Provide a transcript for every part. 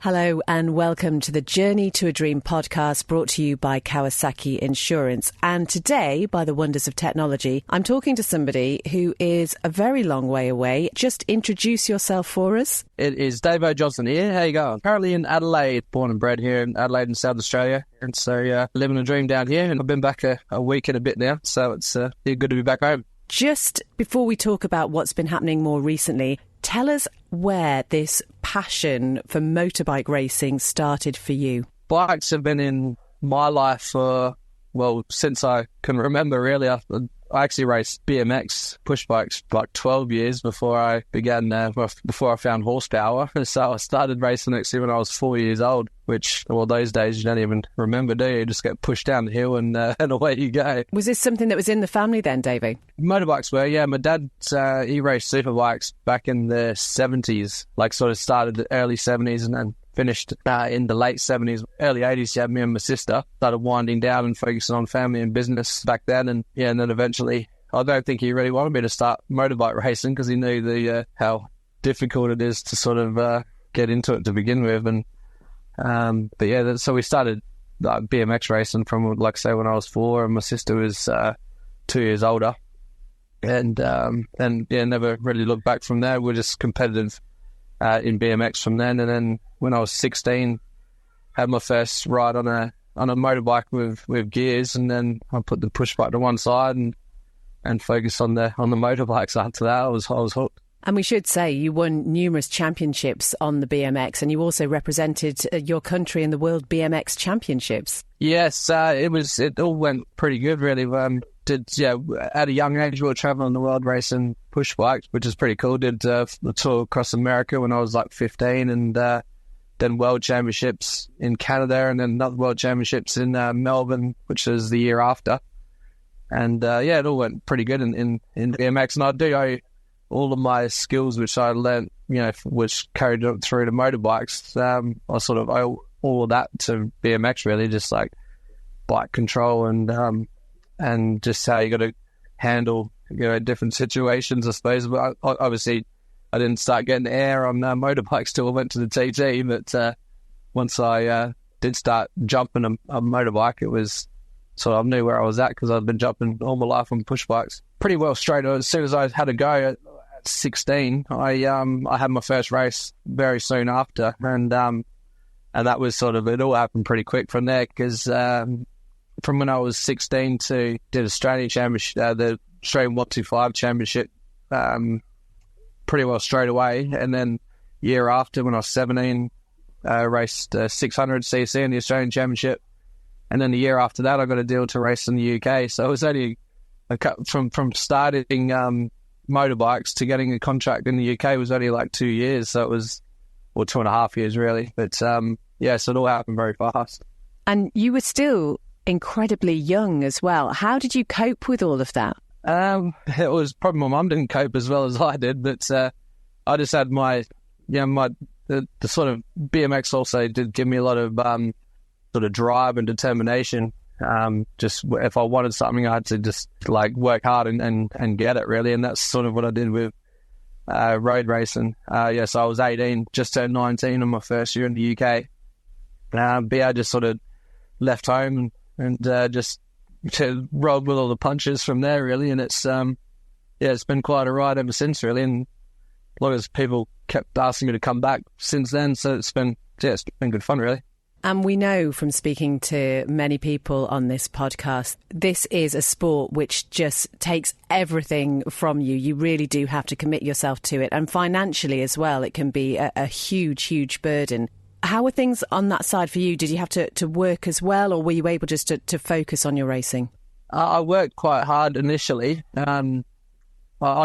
Hello and welcome to the Journey to a Dream podcast brought to you by Kawasaki Insurance. And today, by the wonders of technology, I'm talking to somebody who is a very long way away. Just introduce yourself for us. It is Davo Johnson here. How you going? Currently in Adelaide, born and bred here in Adelaide in South Australia. And so living a dream down here. And I've been back a week and a bit now. So it's good to be back home. Just before we talk about what's been happening more recently, tell us where this passion for motorbike racing started for you. Bikes have been in my life for, since I can remember, really. I actually raced BMX push bikes like 12 years before I began, before I found horsepower. So I started racing actually when I was 4 years old, which, those days you don't even remember, do you? You just get pushed down the hill and away you go. Was this something that was in the family then, Davey? Motorbikes were, yeah. My dad, he raced superbikes back in the 70s, like sort of started the early 70s and then finished in the late 70s. Early 80s, he had me and my sister, started winding down and focusing on family and business back then. And then eventually, I don't think he really wanted me to start motorbike racing because he knew how difficult it is to sort of get into it to begin with. So we started BMX racing from, like I say, when I was 4, and my sister was 2 years older. And never really looked back from there. We're just competitive in BMX from then. And then when I was 16, had my first ride on a motorbike with gears, and then I put the push bike to one side and focused on the motorbikes. After that, I was hooked. And we should say you won numerous championships on the BMX, and you also represented your country in the World BMX Championships. Yes, it all went pretty good, really. At a young age, we were traveling the world racing push bikes, which is pretty cool. Did the tour across America when I was like 15, and then world championships in Canada, and then another world championships in Melbourne, which was the year after. And it all went pretty good in BMX. And I do owe all of my skills, which I learned, which carried through to motorbikes. I sort of owe all of that to BMX, really, just like bike control and just how you got to handle, different situations, I suppose. But obviously, I didn't start getting air on motorbikes till I went to the TT. But once I did start jumping a motorbike, it was sort of, I knew where I was at because I'd been jumping all my life on push bikes pretty well straight. As soon as I had a go at 16, I had my first race very soon after, and that was sort of, it all happened pretty quick from there because from when I was 16 to did Australian Championship, the Australian 125 Championship, pretty well straight away. And then year after, when I was 17, raced 600cc in the Australian Championship. And then the year after that, I got a deal to race in the UK. So it was only from starting motorbikes to getting a contract in the UK was only like 2 years. So it was, 2.5 years really. But so it all happened very fast. And you were still incredibly young as well. How did you cope with all of that? It was probably my mum didn't cope as well as I did, but I just had the sort of BMX also did give me a lot of sort of drive and determination. Just if I wanted something, I had to just like work hard and get it, really. And that's sort of what I did with road racing. So I was 18, just turned 19 in my first year in the UK. But I just sort of left home and just rolled with all the punches from there, really. And it's it's been quite a ride ever since, really. And as long as people kept asking me to come back since then, so it's been good fun, really. And we know from speaking to many people on this podcast, this is a sport which just takes everything from you. You really do have to commit yourself to it. And financially as well, it can be a huge, huge burden. How were things on that side for you? Did you have to work as well, or were you able just to focus on your racing? I worked quite hard initially. I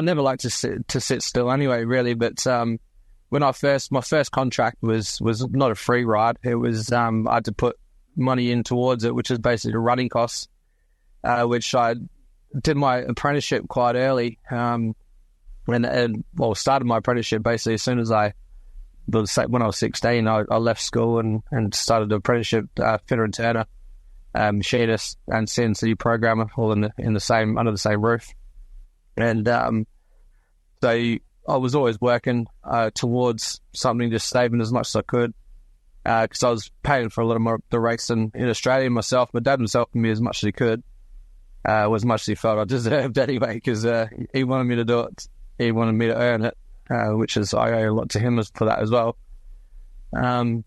never liked to sit still anyway, really. But when my first contract was not a free ride. It was I had to put money in towards it, which is basically running costs, which I did my apprenticeship quite early. Started my apprenticeship basically as soon as when I was 16, I left school and started an apprenticeship, fitter and turner, machinist and CNC programmer, all under the same roof. And so I was always working towards something, just saving as much as I could. because I was paying for a lot of the racing in Australia myself. My dad was helping me as much as he could, as much as he felt I deserved anyway, because he wanted me to do it. He wanted me to earn it, which is, I owe a lot to him for that as well. Then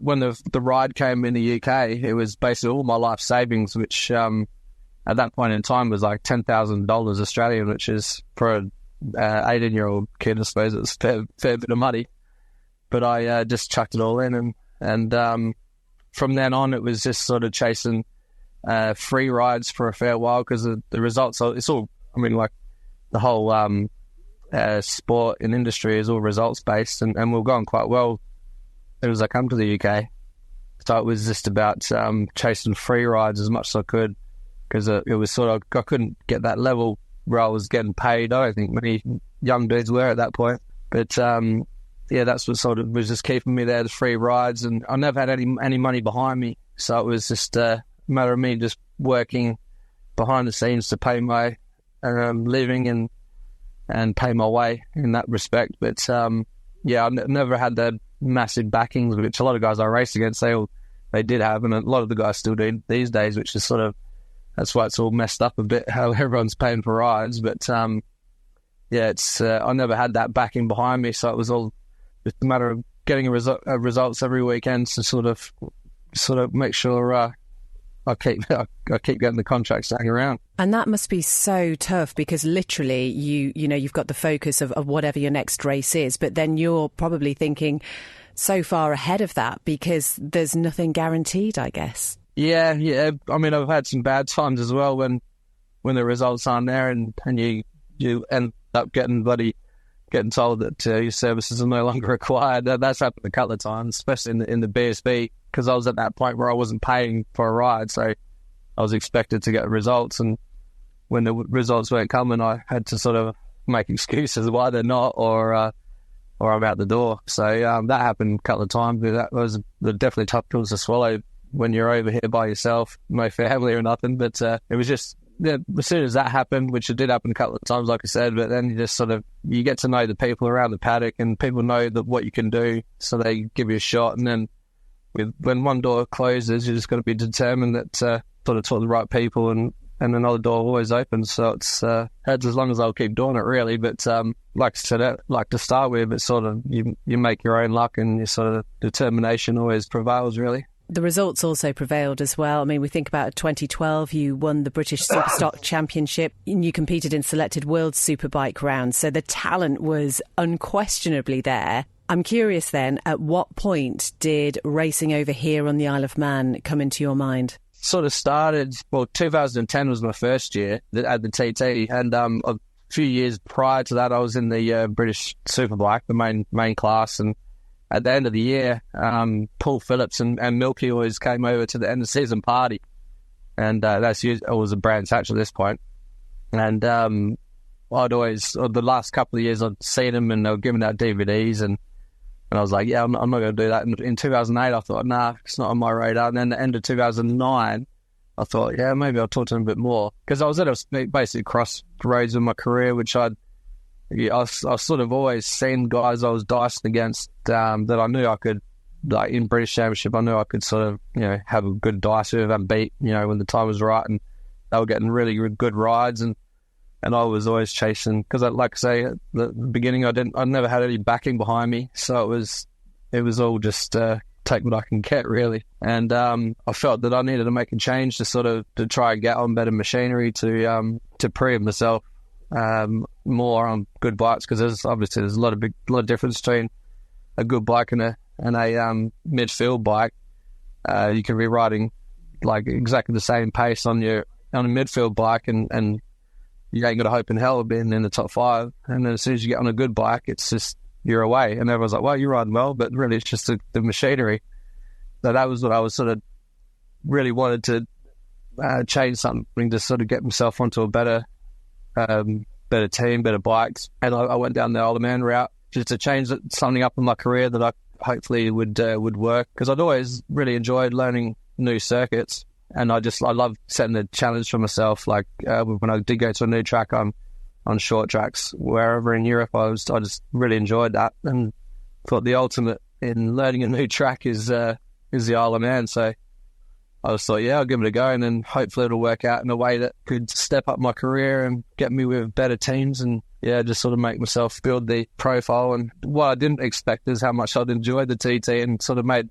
when the ride came in the UK, it was basically all my life savings, which at that point in time was like $10,000 Australian, which is for an 18-year-old kid, I suppose it's a fair bit of money. But I just chucked it all in, and from then on, it was just sort of chasing free rides for a fair while, because the results, it's all, I mean, like the whole sport and industry is all results-based, and we're going quite well as I come to the UK. So it was just about chasing free rides as much as I could, because it was sort of, I couldn't get that level where I was getting paid. I don't think many young dudes were at that point. But yeah, that's what sort of was just keeping me there, the free rides, and I never had any money behind me. So it was just a matter of me just working behind the scenes to pay my living and pay my way in that respect. But yeah, I never had the massive backings, which a lot of guys I raced against, they did have, and a lot of the guys still do these days, which is sort of, that's why it's all messed up a bit, how everyone's paying for rides. But yeah, it's I never had that backing behind me, so it was all just a matter of getting results every weekend to sort of make sure I keep getting the contracts hanging around. And that must be so tough, because literally you know you've got the focus of whatever your next race is, but then you're probably thinking so far ahead of that, because there's nothing guaranteed, I guess. Yeah. I mean, I've had some bad times as well when the results aren't there, and you end up getting told that your services are no longer required. That's happened a couple of times, especially in the BSB, because I was at that point where I wasn't paying for a ride, so I was expected to get results, and when the results weren't coming, I had to sort of make excuses why they're not, or I'm out the door. So that happened a couple of times. That was definitely tough pills to swallow when you're over here by yourself, no family or nothing. But it was just, yeah, as soon as that happened, which it did happen a couple of times, like I said, but then you just sort of, you get to know the people around the paddock, and people know what you can do, so they give you a shot. And then when one door closes, you just got to be determined that sort of talk to the right people, and another door always opens. So it's as long as I'll keep doing it, really. But like I said, like to start with, it's sort of you make your own luck, and your sort of determination always prevails, really. The results also prevailed as well. I mean, we think about 2012, you won the British Superstock Championship, and you competed in selected World Superbike rounds. So the talent was unquestionably there. I'm curious then, at what point did racing over here on the Isle of Man come into your mind? Sort of started, 2010 was my first year at the TT, and a few years prior to that, I was in the British Superbike, the main class, and at the end of the year, Paul Phillips and Milky always came over to the end of season party, and it was a Brands Hatch at this point. And I'd always, the last couple of years, I'd seen them, and they were giving out DVDs, and I was like, yeah, I'm not going to do that. And in 2008, I thought, nah, it's not on my radar. And then at the end of 2009, I thought, yeah, maybe I'll talk to them a bit more, because I was at a basically crossroads in my career, which I've sort of always seen guys I was dicing against that I knew I could, like in British Championship, I knew I could sort of, have a good dice with and beat, when the time was right, and they were getting really good rides, and I was always chasing, because like I say, at the beginning, I never had any backing behind me, so it was all just take what I can get, really. And I felt that I needed to make a change to try and get on better machinery to prove myself more on good bikes, because there's a lot of difference between a good bike and a midfield bike. You can be riding like exactly the same pace on a midfield bike, and you ain't got a hope in hell of being in the top 5. And then as soon as you get on a good bike, it's just you're away. And everyone's like, well, you're riding well, but really it's just the machinery. So that was what I was sort of really wanted to change something to sort of get myself onto a better team, better bikes. And I went down the Isle of Man route just to change something up in my career that I hopefully would work, because I'd always really enjoyed learning new circuits, and I love setting a challenge for myself. Like when I did go to a new track on short tracks wherever in Europe, I just really enjoyed that, and thought the ultimate in learning a new track is the Isle of Man. So I just thought, yeah, I'll give it a go, and then hopefully it'll work out in a way that could step up my career and get me with better teams, and just sort of make myself build the profile. And what I didn't expect is how much I'd enjoyed the TT, and sort of made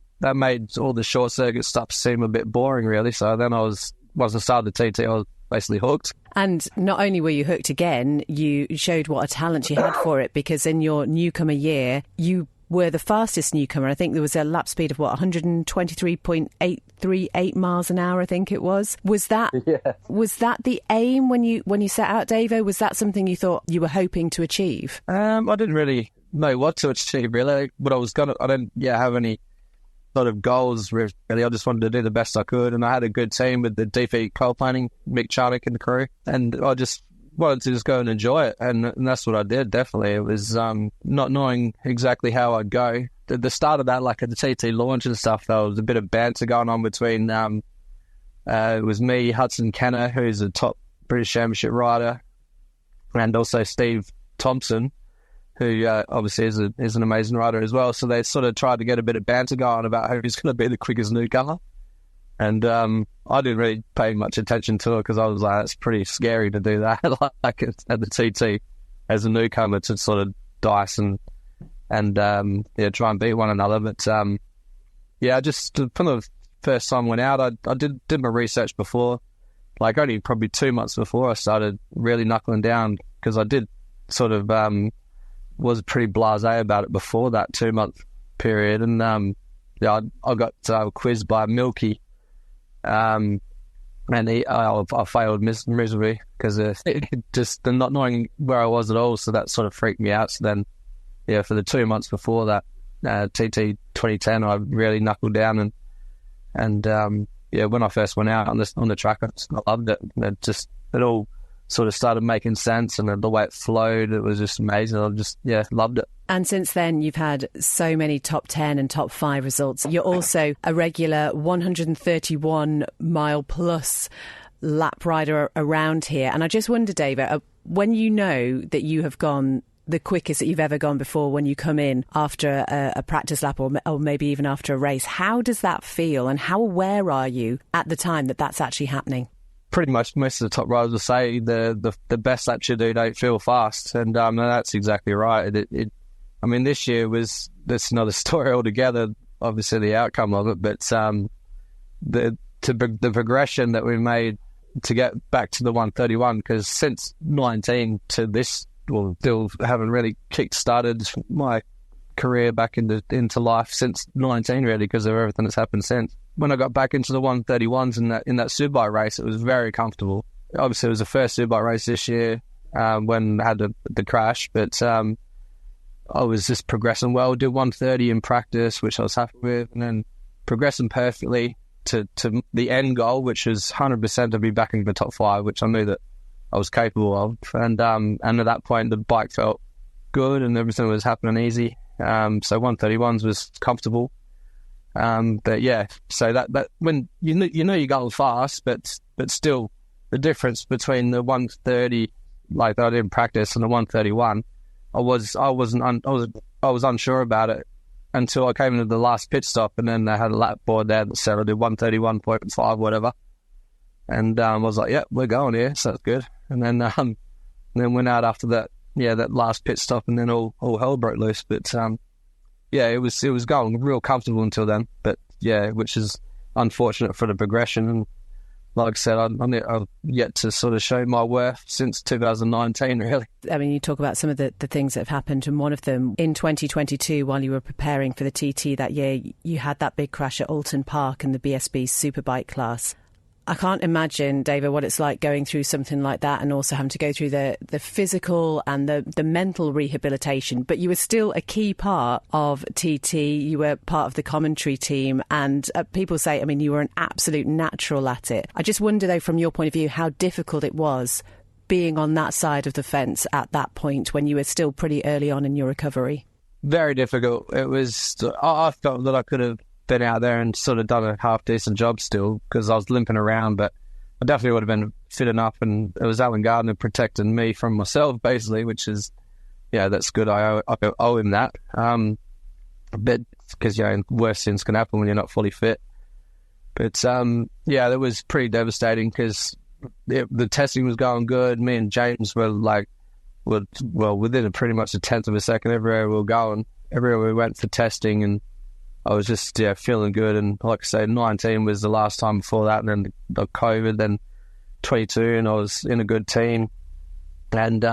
all the short circuit stuff seem a bit boring, really. So then once I started the TT, I was basically hooked. And not only were you hooked again, you showed what a talent you had for it, because in your newcomer year, you were the fastest newcomer. I think there was a lap speed of 123.838 miles an hour, I think it was. Was that the aim when you set out, Davo? Was that something you thought you were hoping to achieve? I didn't really know what to achieve, really. But I didn't have any sort of goals, really. I just wanted to do the best I could, and I had a good team with the DP coal planning, Mick Charnock and the crew, and I just wanted to just go and enjoy it, and that's what I did. Definitely, it was not knowing exactly how I'd go. At the start of that, like at the TT launch and stuff, there was a bit of banter going on between it was me, Hudson Kenner, who's a top British Championship rider, and also Steve Thompson, who obviously is an amazing rider as well. So they sort of tried to get a bit of banter going about who's going to be the quickest newcomer. And I didn't really pay much attention to it, because I was like, it's pretty scary to do that, like at the TT as a newcomer, to sort of dice and try and beat one another. But just from the first time I went out, I did my research before, like only probably 2 months before I started really knuckling down, because I did sort of was pretty blasé about it before that 2 month period. And I got quizzed by Milky. And I failed miserably, because just not knowing where I was at all, so that sort of freaked me out. So then, for the 2 months before that, TT 2010, I really knuckled down, and when I first went out on the track, I loved it. It all sort of started making sense, and the way it flowed, it was just amazing. I just loved it. And since then, you've had so many top 10 and top 5 results. You're also a regular 131-mile-plus lap rider around here. And I just wonder, David, when you know that you have gone the quickest that you've ever gone before, when you come in after a practice lap or maybe even after a race, how does that feel? And how aware are you at the time that that's actually happening? Pretty much most of the top riders will say the best laps you do don't feel fast. And that's exactly right. This year that's another story altogether, obviously the outcome of it, but the progression that we made to get back to the 131, because since 19 to this, still haven't really kick-started my career back into life since 19, really, because of everything that's happened since. When I got back into the 131s in that Superbike race, it was very comfortable. Obviously, it was the first Superbike race this year when I had the crash, but I was just progressing well. Did 130 in practice, which I was happy with, and then progressing perfectly to the end goal, which was 100% to be back in the top 5, which I knew that I was capable of. And at that point, the bike felt good and everything was happening easy. So 131s was comfortable. But yeah, so that when you know you're going fast, but still the difference between the 130 like that I did in practice and the 131, I was unsure about it until I came into the last pit stop, and then they had a lap board there that said I did 131.5 whatever, and I was like, yeah, we're going here, so that's good. And then went out after that last pit stop, and then all hell broke loose. But it was going real comfortable until then. But which is unfortunate for the progression. And like I said, I've yet to sort of show my worth since 2019, really. I mean, you talk about some of the things that have happened, and one of them, in 2022, while you were preparing for the TT that year, you had that big crash at Alton Park in the BSB Superbike class. I can't imagine, David, what it's like going through something like that, and also having to go through the physical and the mental rehabilitation. But you were still a key part of TT. You were part of the commentary team, and people say, I mean, you were an absolute natural at it. I just wonder, though, from your point of view, how difficult it was being on that side of the fence at that point when you were still pretty early on in your recovery. Very difficult. It was. I felt that I could have been out there and sort of done a half decent job still, because I was limping around, but I definitely would have been fit enough. And it was Alan Gardner protecting me from myself, basically, which is, that's good. I owe him that. a bit, because worse things can happen when you're not fully fit. But that was pretty devastating because the testing was going good. Me and James were within pretty much a tenth of a second everywhere we were going. Everywhere we went for testing, and I was just feeling good. And like I said, 19 was the last time before that, and then the COVID, then 22, and I was in a good team. And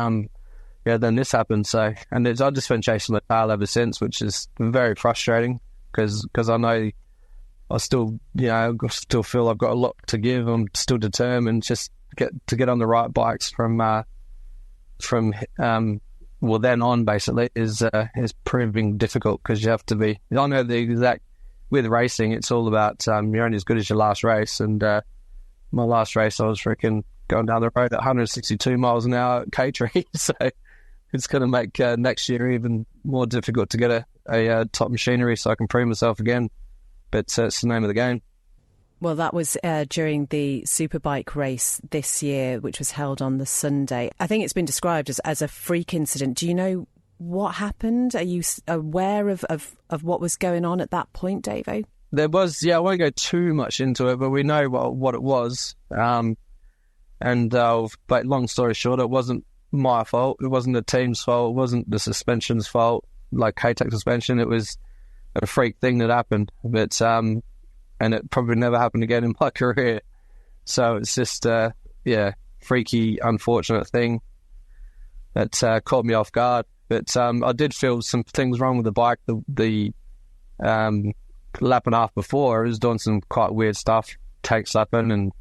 then this happened. So, and I've just been chasing my tail ever since, which is very frustrating because I know I still feel I've got a lot to give. I'm still determined just to get on the right bikes from then on. Basically, is proving difficult because you have to be. I know the exact with racing, it's all about you're only as good as your last race. And my last race, I was freaking going down the road at 162 miles an hour at K-Tree. So it's going to make next year even more difficult to get a top machinery so I can prove myself again. But it's the name of the game. Well, that was during the Superbike race this year, which was held on the Sunday. I think it's been described as a freak incident. Do you know what happened? Are you aware of what was going on at that point, Davo? There was, I won't go too much into it, but we know what it was. But long story short, it wasn't my fault. It wasn't the team's fault. It wasn't the suspension's fault, like K-Tech suspension. It was a freak thing that happened. But and it probably never happened again in my career. So it's just freaky, unfortunate thing that caught me off guard. But I did feel some things wrong with the bike. The lap and a half before, it was doing some quite weird stuff, tank slapping, and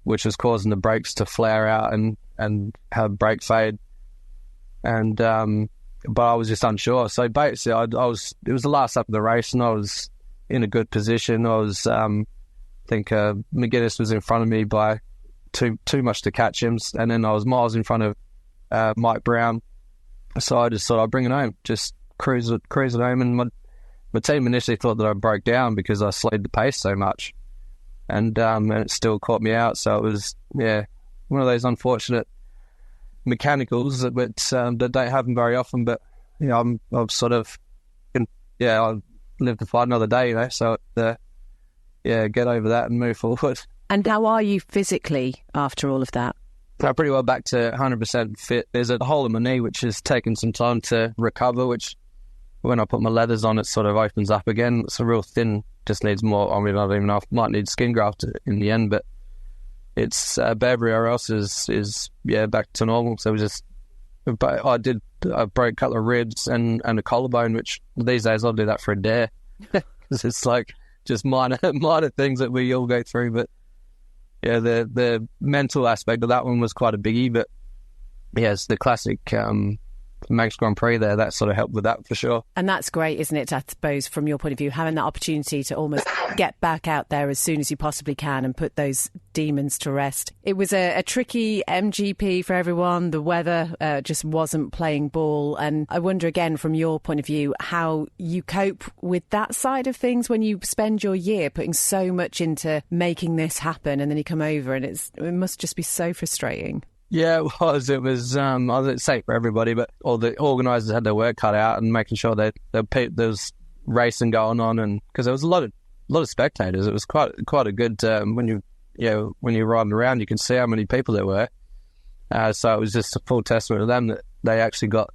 which was causing the brakes to flare out and have brake fade. And but I was just unsure. So basically, it was the last lap of the race, and I was in a good position. I was, I think McGuinness was in front of me by too much to catch him, and then I was miles in front of Mike Brown. So I just thought I'd bring it home, just cruise it home. And my team initially thought that I broke down because I slowed the pace so much, and it still caught me out. So it was one of those unfortunate mechanicals that don't happen very often. But I've sort of I'll live to fight another day, So get over that and move forward. And how are you physically after all of that? I'm pretty well back to 100% fit. There's a hole in my knee which has taken some time to recover, which when I put my leathers on, it sort of opens up again. It's a real thin, just needs more. I don't even know if might need skin graft in the end, but it's but everywhere else is back to normal. So I broke a couple of ribs and a collarbone, which these days I'll do that for a dare. Because it's like just minor things that we all go through. But the mental aspect of that one was quite a biggie. But it's the classic Manx Grand Prix there, that sort of helped with that for sure. And that's great, isn't it, I suppose, from your point of view, having that opportunity to almost get back out there as soon as you possibly can and put those demons to rest. It was a tricky MGP for everyone. The weather just wasn't playing ball. And I wonder, again, from your point of view, how you cope with that side of things when you spend your year putting so much into making this happen, and then you come over and it must just be so frustrating. Yeah, it was. It was, I wouldn't say for everybody, but all the organisers had their work cut out and making sure that there was racing going on, and because there was a lot of spectators. It was quite a good when you're riding around, you can see how many people there were. So it was just a full testament to them that they actually got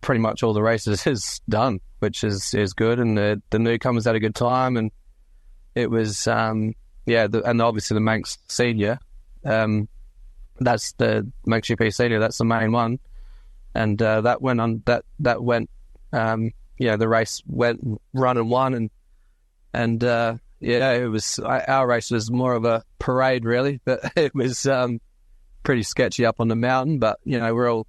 pretty much all the races done, which is good, and the newcomers had a good time, and it was and obviously the Manx Senior. That's the Manx GP Senior. That's the main one, and that went on. That went. The race went run and won, and it was our race was more of a parade really, but it was pretty sketchy up on the mountain. But we all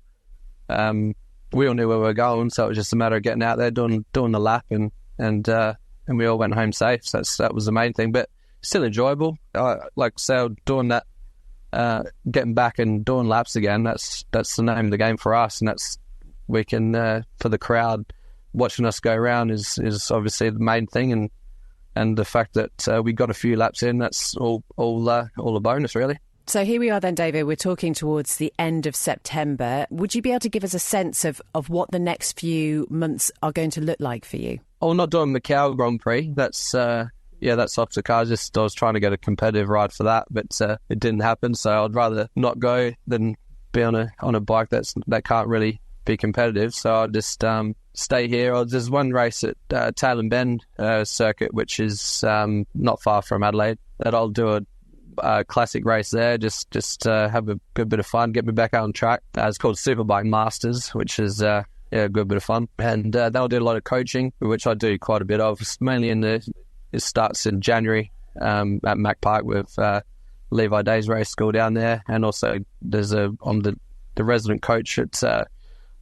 knew where we were going, so it was just a matter of getting out there, doing the lap, and we all went home safe. So that was the main thing, but still enjoyable. Like I said, doing that. Getting back and doing laps again, that's the name of the game for us, and that's we can for the crowd watching us go around is obviously the main thing, and the fact that we got a few laps in, that's all a bonus really. So here we are then, Davo. We're talking towards the end of September. Would you be able to give us a sense of what the next few months are going to look like for you? Oh, not doing Macau Grand Prix. That's off the cards. I was trying to get a competitive ride for that, but it didn't happen. So I'd rather not go than be on a bike that can't really be competitive. So I'll just stay here. There's one race at Tail and Bend circuit, which is not far from Adelaide, that I'll do a classic race there. Just have a good bit of fun, get me back out on track. It's called Superbike Masters, which is a good bit of fun. And then I'll do a lot of coaching, which I do quite a bit of, mainly it starts in January at Mac Park with Levi Day's race school down there, and also I'm the resident coach at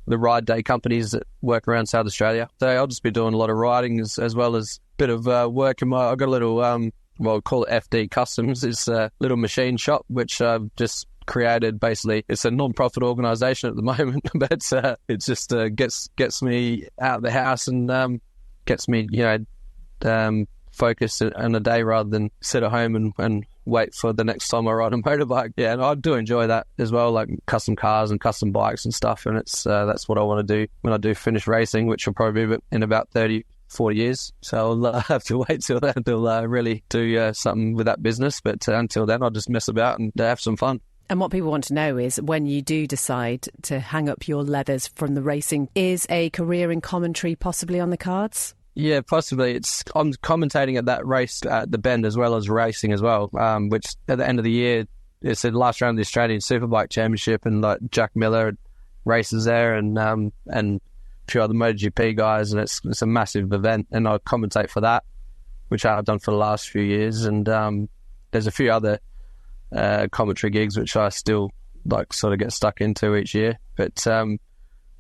the ride day companies that work around South Australia. So I'll just be doing a lot of riding as well as a bit of work. I've got a little, we'll call it FD Customs. It's a little machine shop which I've just created. Basically, it's a non-profit organisation at the moment, but it just gets me out of the house and gets me, focused on a day rather than sit at home and wait for the next time I ride a motorbike. Yeah, and I do enjoy that as well, like custom cars and custom bikes and stuff, and it's that's what I want to do when I do finish racing, which will probably be in about 30, 40 years. So I'll have to wait till then to really do something with that business, but until then I'll just mess about and have some fun. And what people want to know is, when you do decide to hang up your leathers from the racing, is a career in commentary possibly on the cards? Yeah, possibly. I'm commentating at that race at the Bend as well as racing as well, which at the end of the year, it's the last round of the Australian Superbike Championship, and like Jack Miller races there and a few other MotoGP guys, and it's a massive event, and I commentate for that, which I've done for the last few years, and there's a few other commentary gigs which I still sort of get stuck into each year, but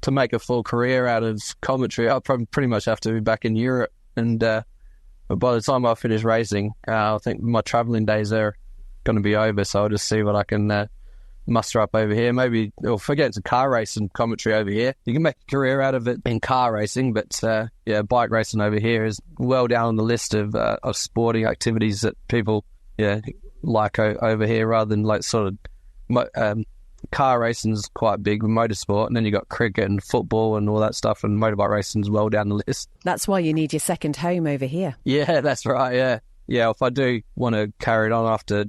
to make a full career out of commentary, I'll probably pretty much have to be back in Europe. And by the time I finish racing, I think my travelling days are going to be over. So I'll just see what I can muster up over here. Maybe, or forget it's a car racing commentary over here. You can make a career out of it in car racing, but bike racing over here is well down on the list of sporting activities that people like over here, rather than car racing is quite big with motorsport, and then you got cricket and football and all that stuff, and motorbike racing is well down the list. That's why you need your second home over here. Yeah, that's right, yeah. If I do want to carry it on after,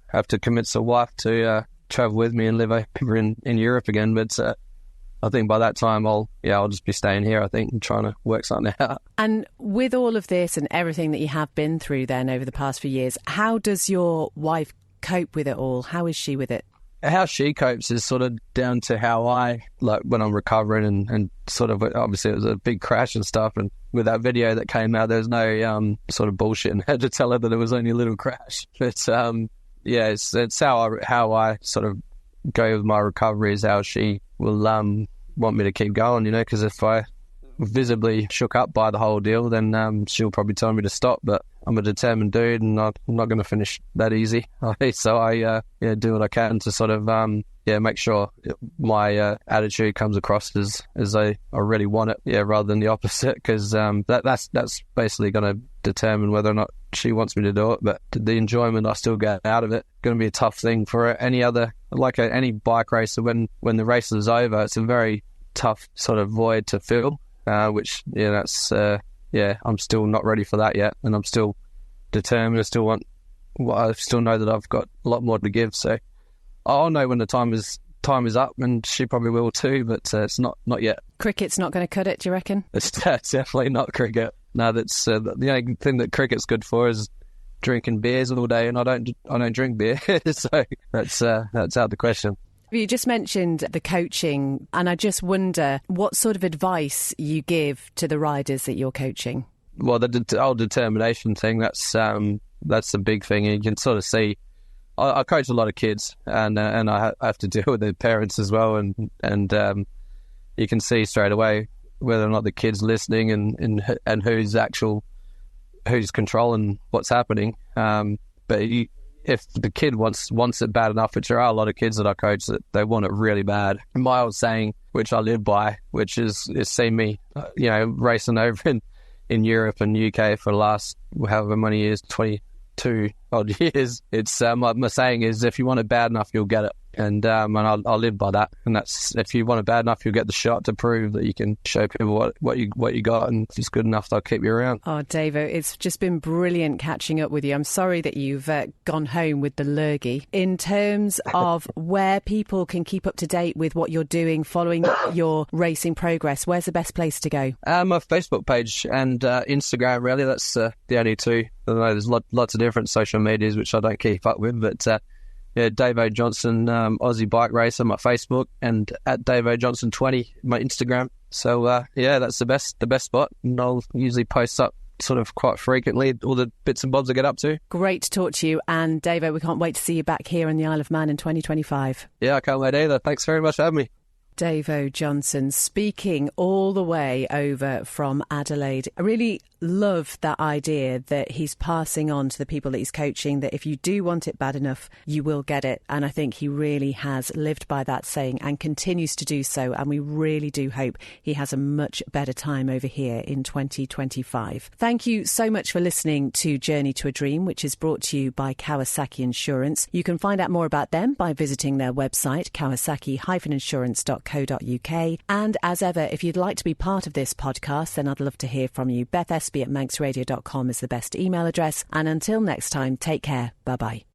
have to convince a wife to travel with me and live over in Europe again, but I think by that time I'll just be staying here, I think, and trying to work something out. And with all of this and everything that you have been through then over the past few years, how does your wife cope with it all? How is she with it? How she copes is sort of down to how I, when I'm recovering and sort of, obviously it was a big crash and stuff, and with that video that came out, there's no sort of bullshit, and I had to tell her that it was only a little crash. But it's how I sort of go with my recovery is how she will want me to keep going, because if I visibly shook up by the whole deal, then she'll probably tell me to stop, but I'm a determined dude and I'm not going to finish that easy. So I do what I can to sort of make sure my attitude comes across as I really want it, rather than the opposite, because that's basically going to determine whether or not she wants me to do it. But the enjoyment I still get out of it going to be a tough thing for any other, any bike racer. When the race is over, it's a very tough sort of void to fill, which I'm still not ready for that yet, and I'm still determined. I still know that I've got a lot more to give, so I'll know when the time is up, and she probably will too, but it's not yet. Cricket's not going to cut it, do you reckon? It's definitely not cricket. No, that's the only thing that cricket's good for is drinking beers all day, and I don't drink beer, so that's out the question. You just mentioned the coaching, and I just wonder what sort of advice you give to the riders that you're coaching. Well, the whole determination thing, that's the big thing. And you can sort of see, I coach a lot of kids, and I have to deal with their parents as well, and you can see straight away whether or not the kid's listening and who's controlling what's happening. But if the kid wants it bad enough, which there are a lot of kids that I coach that they want it really bad. My old saying, which I live by, which is seen me, racing over in Europe and UK for the last however many years, 20 2 odd years. It's my saying is, if you want it bad enough, you'll get it. And I'll live by that. And that's, if you want it bad enough, you'll get the shot to prove that you can show people what you got, and if it's good enough, they'll keep you around. Oh, Davo, it's just been brilliant catching up with you. I'm sorry that you've gone home with the lurgy. In terms of where people can keep up to date with what you're doing following your racing progress, where's the best place to go? My Facebook page and Instagram, really. That's the only two. I know there's lots of different social medias which I don't keep up with, but yeah, Davo Johnson, Aussie bike racer, my Facebook, and at Davo Johnson 20, my Instagram. So yeah, that's the best spot, and I'll usually post up sort of quite frequently all the bits and bobs I get up to. Great to talk to you, and Davo, we can't wait to see you back here in the Isle of Man in 2025. Yeah, I can't wait either. Thanks very much for having me. Davo Johnson speaking all the way over from Adelaide. I really love that idea that he's passing on to the people that he's coaching, that if you do want it bad enough, you will get it. And I think he really has lived by that saying and continues to do so. And we really do hope he has a much better time over here in 2025. Thank you so much for listening to Journey to a Dream, which is brought to you by Kawasaki Insurance. You can find out more about them by visiting their website, kawasaki-insurance.co.uk. And as ever, if you'd like to be part of this podcast, then I'd love to hear from you. bethespey@manxradio.com is the best email address. And until next time, take care. Bye-bye.